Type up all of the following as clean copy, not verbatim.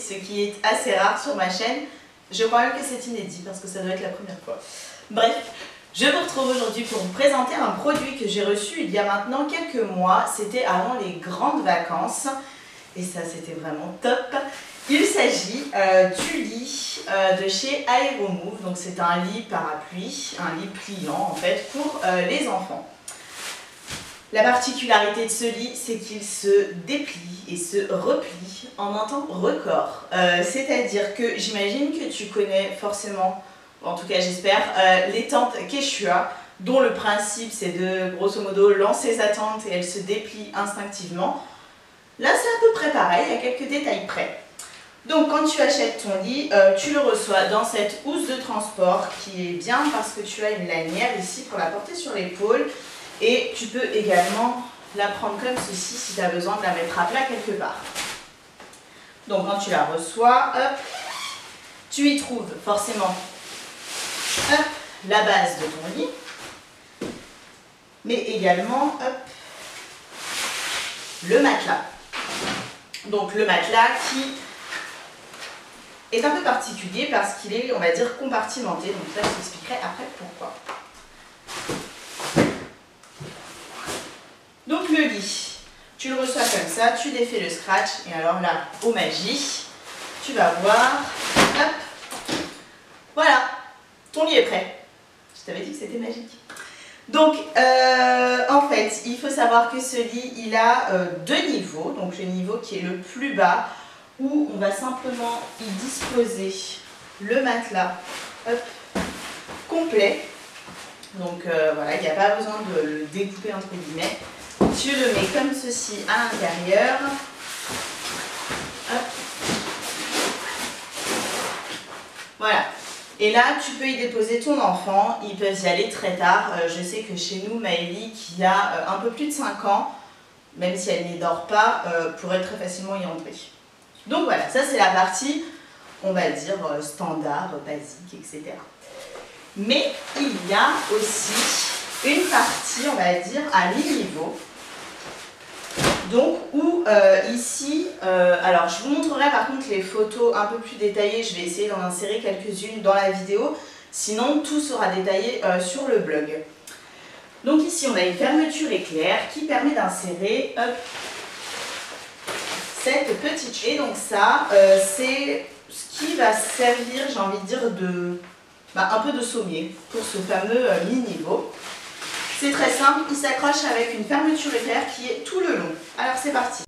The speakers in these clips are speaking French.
ce qui est assez rare sur ma chaîne. Je crois même que c'est inédit parce que ça doit être la première fois. Bref, je vous retrouve aujourd'hui pour vous présenter un produit que j'ai reçu il y a maintenant quelques mois. C'était avant les grandes vacances et ça c'était vraiment top. Il s'agit du lit de chez Aeromove. Donc c'est un lit parapluie, un lit pliant en fait pour les enfants. La particularité de ce lit, c'est qu'il se déplie et se replie en un temps record. C'est-à-dire que j'imagine que tu connais forcément, en tout cas j'espère, les tentes Quechua, dont le principe c'est de grosso modo lancer sa tente et elle se déplie instinctivement. Là c'est à peu près pareil, il y a quelques détails près. Donc quand tu achètes ton lit, tu le reçois dans cette housse de transport qui est bien parce que tu as une lanière ici pour la porter sur l'épaule. Et tu peux également la prendre comme ceci si tu as besoin de la mettre à plat quelque part. Donc quand tu la reçois, hop, tu y trouves forcément hop, la base de ton lit, mais également hop, le matelas. Donc le matelas qui est un peu particulier parce qu'il est, on va dire, compartimenté. Donc là, je t'expliquerai après pourquoi. Donc le lit, tu le reçois comme ça, tu défais le scratch et alors là, oh magie, tu vas voir, hop, voilà, ton lit est prêt. Je t'avais dit que c'était magique. Donc en fait, il faut savoir que ce lit, il a deux niveaux. Donc le niveau qui est le plus bas, où on va simplement y disposer le matelas hop, complet. Donc voilà, il n'y a pas besoin de le découper entre guillemets. Tu le mets comme ceci à l'intérieur. Voilà. Et là, tu peux y déposer ton enfant. Ils peuvent y aller très tard. Je sais que chez nous, Maëlie, qui a un peu plus de 5 ans, même si elle n'y dort pas, pourrait très facilement y entrer. Donc voilà, ça c'est la partie, on va dire, standard, basique, etc. Mais il y a aussi une partie, on va dire, à mi-niveau. Donc, où ici, alors je vous montrerai par contre les photos un peu plus détaillées, je vais essayer d'en insérer quelques-unes dans la vidéo, sinon tout sera détaillé sur le blog. Donc ici on a une fermeture éclair qui permet d'insérer cette petite chaise. Et donc ça, c'est ce qui va servir, j'ai envie de dire, un peu de sommier pour ce fameux mi-niveau. C'est très simple, il s'accroche avec une fermeture éclair qui est tout le long. Alors c'est parti.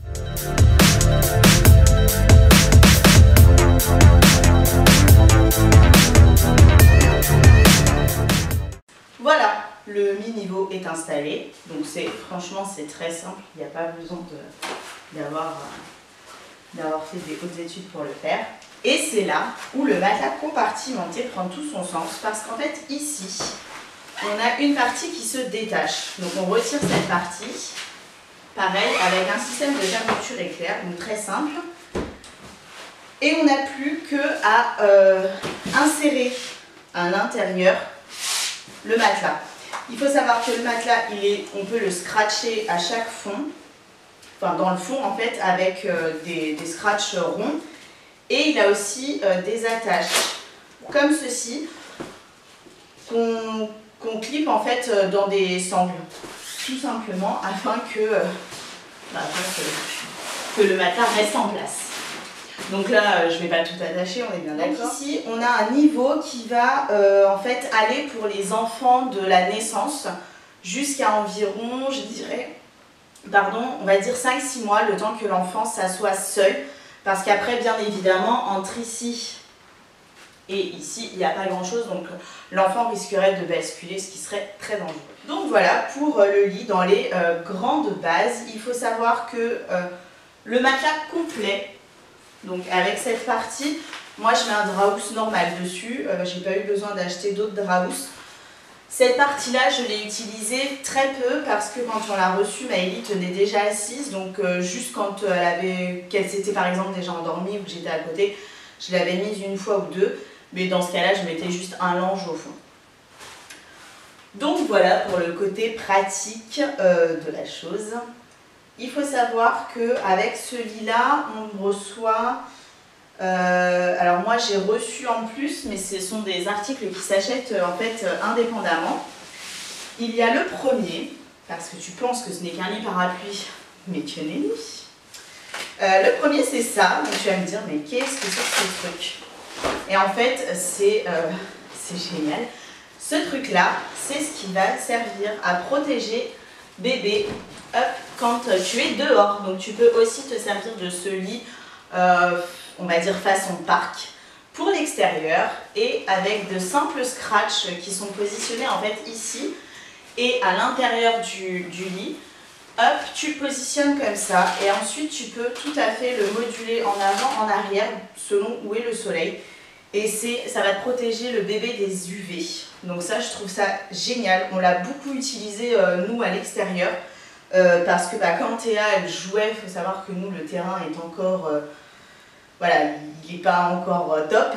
Voilà, le mi-niveau est installé. Donc franchement c'est très simple, il n'y a pas besoin d'avoir fait des hautes études pour le faire. Et c'est là où le matelas compartimenté prend tout son sens parce qu'en fait ici, on a une partie qui se détache. Donc on retire cette partie, pareil, avec un système de fermeture éclair, donc très simple. Et on n'a plus qu'à insérer à l'intérieur le matelas. Il faut savoir que le matelas, on peut le scratcher à chaque fond, enfin dans le fond en fait, avec des scratchs ronds. Et il a aussi des attaches, comme ceci, qu'on clip en fait dans des sangles, tout simplement afin que le matelas reste en place. Donc là, je ne vais pas tout attacher, on est bien d'accord. Ici, on a un niveau qui va en fait aller pour les enfants de la naissance jusqu'à environ, je dirais, on va dire 5-6 mois, le temps que l'enfant s'assoit seul. Parce qu'après, bien évidemment, entre ici et ici, il n'y a pas grand-chose, donc l'enfant risquerait de basculer, ce qui serait très dangereux. Donc voilà, pour le lit, dans les grandes bases, il faut savoir que le matelas complet, donc avec cette partie, moi je mets un draps normal dessus, j'ai pas eu besoin d'acheter d'autres draps. Cette partie-là, je l'ai utilisée très peu parce que quand on l'a reçue, Maëlie tenait déjà assise, donc juste quand qu'elle s'était par exemple déjà endormie ou que j'étais à côté, je l'avais mise une fois ou deux. Mais dans ce cas-là, je mettais juste un linge au fond. Donc voilà pour le côté pratique de la chose. Il faut savoir qu'avec ce lit-là, on reçoit Alors moi j'ai reçu en plus, mais ce sont des articles qui s'achètent en fait indépendamment. Il y a le premier, parce que tu penses que ce n'est qu'un lit parapluie, mais que nenni. Le premier c'est ça, donc tu vas me dire mais qu'est-ce que c'est que ce truc? Et en fait c'est génial. Ce truc là, c'est ce qui va servir à protéger bébé quand tu es dehors. Donc tu peux aussi te servir de ce lit, on va dire façon parc, pour l'extérieur et avec de simples scratchs qui sont positionnés en fait ici et à l'intérieur du lit. Hop, tu positionnes comme ça et ensuite tu peux tout à fait le moduler en avant, en arrière, selon où est le soleil. Et ça va te protéger le bébé des UV. Donc ça, je trouve ça génial. On l'a beaucoup utilisé, nous, à l'extérieur. Parce que quand Théa, elle jouait, il faut savoir que nous, le terrain est encore... voilà, il n'est pas encore top.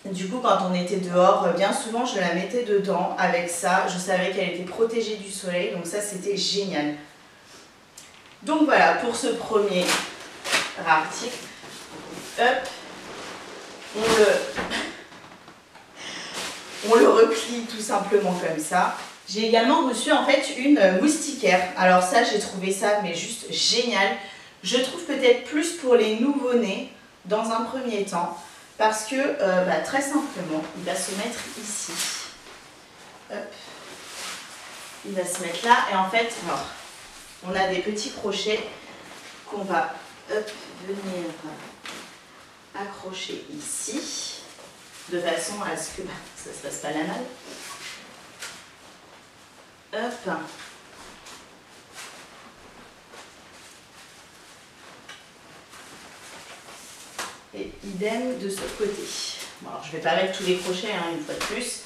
Du coup, quand on était dehors, bien souvent, je la mettais dedans avec ça. Je savais qu'elle était protégée du soleil. Donc ça, c'était génial. Donc voilà, pour ce premier article. Hop. On le replie tout simplement comme ça. J'ai également reçu en fait une moustiquaire. Alors ça, j'ai trouvé ça mais juste génial. Je trouve peut-être plus pour les nouveau-nés dans un premier temps. Parce que très simplement, il va se mettre ici. Hop. Il va se mettre là. Et en fait, alors, on a des petits crochets qu'on va venir accrocher ici, de façon à ce que ça ne se passe pas la malle. Hop. Et idem de ce côté. Bon, alors, je ne vais pas mettre tous les crochets une fois de plus.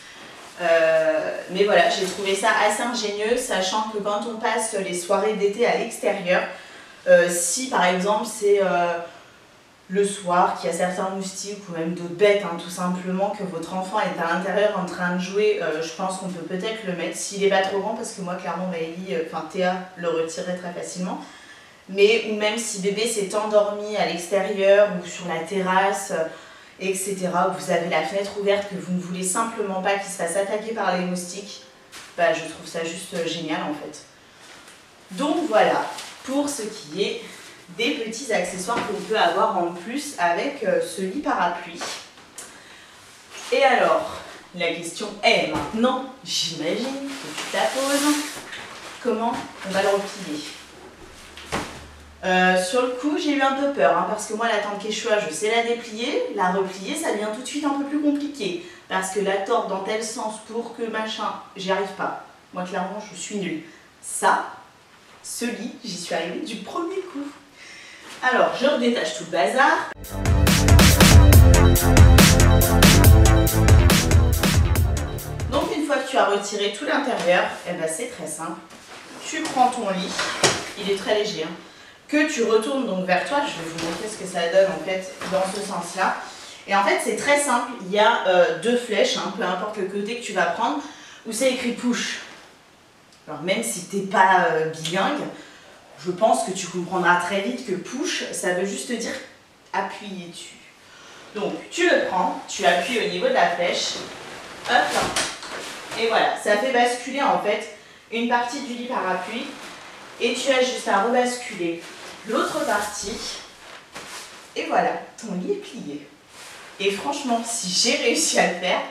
Mais voilà, j'ai trouvé ça assez ingénieux, sachant que quand on passe les soirées d'été à l'extérieur, si par exemple c'est le soir, qu'il y a certains moustiques ou même d'autres bêtes, tout simplement, que votre enfant est à l'intérieur en train de jouer, je pense qu'on peut peut-être le mettre, s'il n'est pas trop grand, parce que moi clairement Maëlie, Théa le retirait très facilement. Mais ou même si bébé s'est endormi à l'extérieur ou sur la terrasse, etc., où vous avez la fenêtre ouverte, que vous ne voulez simplement pas qu'il se fasse attaquer par les moustiques, je trouve ça juste génial en fait. Donc voilà, pour ce qui est des petits accessoires qu'on peut avoir en plus avec ce lit parapluie. Et alors, la question est maintenant, j'imagine que tu te la poses, comment on va le replier? Sur le coup, j'ai eu un peu peur, parce que moi, la tente Quechua, je sais la déplier, la replier, ça devient tout de suite un peu plus compliqué. Parce que la tordre dans tel sens pour que machin, j'y arrive pas. Moi, clairement, je suis nulle. Ça, ce lit, j'y suis arrivée du premier coup. Alors, je redétache tout le bazar. Donc, une fois que tu as retiré tout l'intérieur, c'est très simple. Tu prends ton lit, il est très léger, que tu retournes donc vers toi. Je vais vous montrer ce que ça donne en fait dans ce sens-là. Et en fait, c'est très simple. Il y a deux flèches, peu importe le côté que tu vas prendre, où c'est écrit push. Alors, même si tu n'es pas bilingue, je pense que tu comprendras très vite que push, ça veut juste dire appuyer dessus. Donc, tu le prends, tu appuies au niveau de la flèche, hop, et voilà, ça fait basculer en fait une partie du lit parapluie, et tu as juste à rebasculer l'autre partie, et voilà, ton lit est plié. Et franchement, si j'ai réussi à le faire,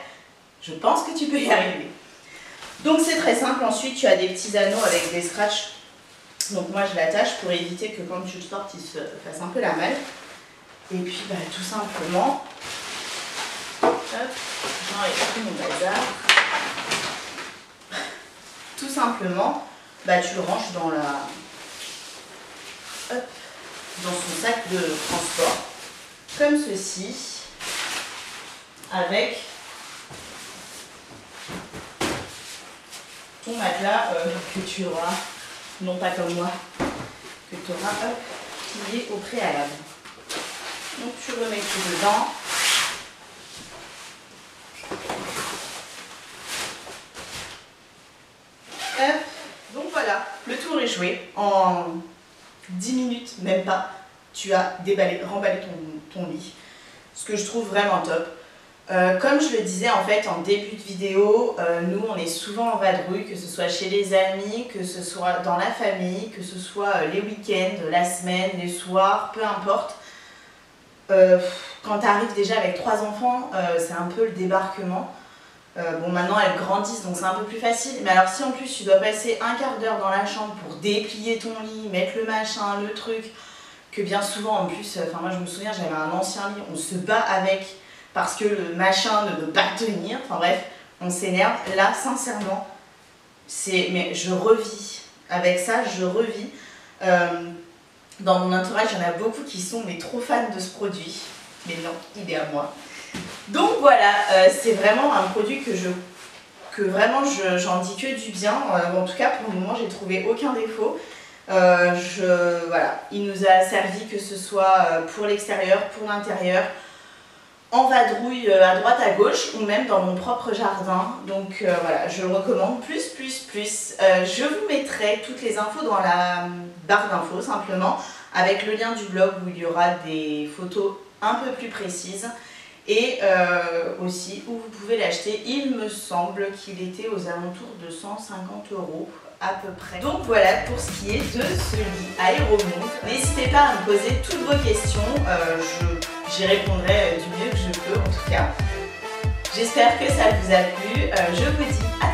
je pense que tu peux y arriver. Donc c'est très simple, ensuite tu as des petits anneaux avec des scratchs. Donc moi je l'attache pour éviter que quand tu le sortes, il se fasse un peu la malle. Et puis tout simplement, j'enlève tout mon bazar. Tout simplement, tu le ranges dans dans son sac de transport, comme ceci, avec ton matelas que tu auras, non pas comme moi, que tu auras plié au préalable. Donc tu remets tout dedans. Donc voilà, le tour est joué. En 10 minutes, même pas, tu as déballé, remballé ton lit. ce que je trouve vraiment top. Comme je le disais en fait en début de vidéo, nous on est souvent en vadrouille, que ce soit chez les amis, que ce soit dans la famille, que ce soit les week-ends, la semaine, les soirs, peu importe. Quand tu arrives déjà avec 3 enfants, c'est un peu le débarquement. Bon, maintenant elles grandissent donc c'est un peu plus facile, mais alors si en plus tu dois passer un quart d'heure dans la chambre pour déplier ton lit, mettre le machin, le truc, que bien souvent en plus, enfin moi je me souviens j'avais un ancien lit, on se bat avec parce que le machin ne veut pas tenir, enfin bref, on s'énerve. Là sincèrement, mais je revis, avec ça je revis. Dans mon entourage il y en a beaucoup qui sont mais trop fans de ce produit, mais non, il est à moi. Donc voilà, c'est vraiment un produit que vraiment j'en dis que du bien. En tout cas pour le moment j'ai trouvé aucun défaut. Voilà, il nous a servi que ce soit pour l'extérieur, pour l'intérieur, en vadrouille à droite à gauche ou même dans mon propre jardin. Donc voilà, je le recommande plus. Je vous mettrai toutes les infos dans la barre d'infos simplement, avec le lien du blog où il y aura des photos un peu plus précises. Et aussi où vous pouvez l'acheter, il me semble qu'il était aux alentours de 150 € à peu près. Donc voilà pour ce qui est de ce lit Aeromove. N'hésitez pas à me poser toutes vos questions, j'y répondrai du mieux que je peux en tout cas. J'espère que ça vous a plu, je vous dis à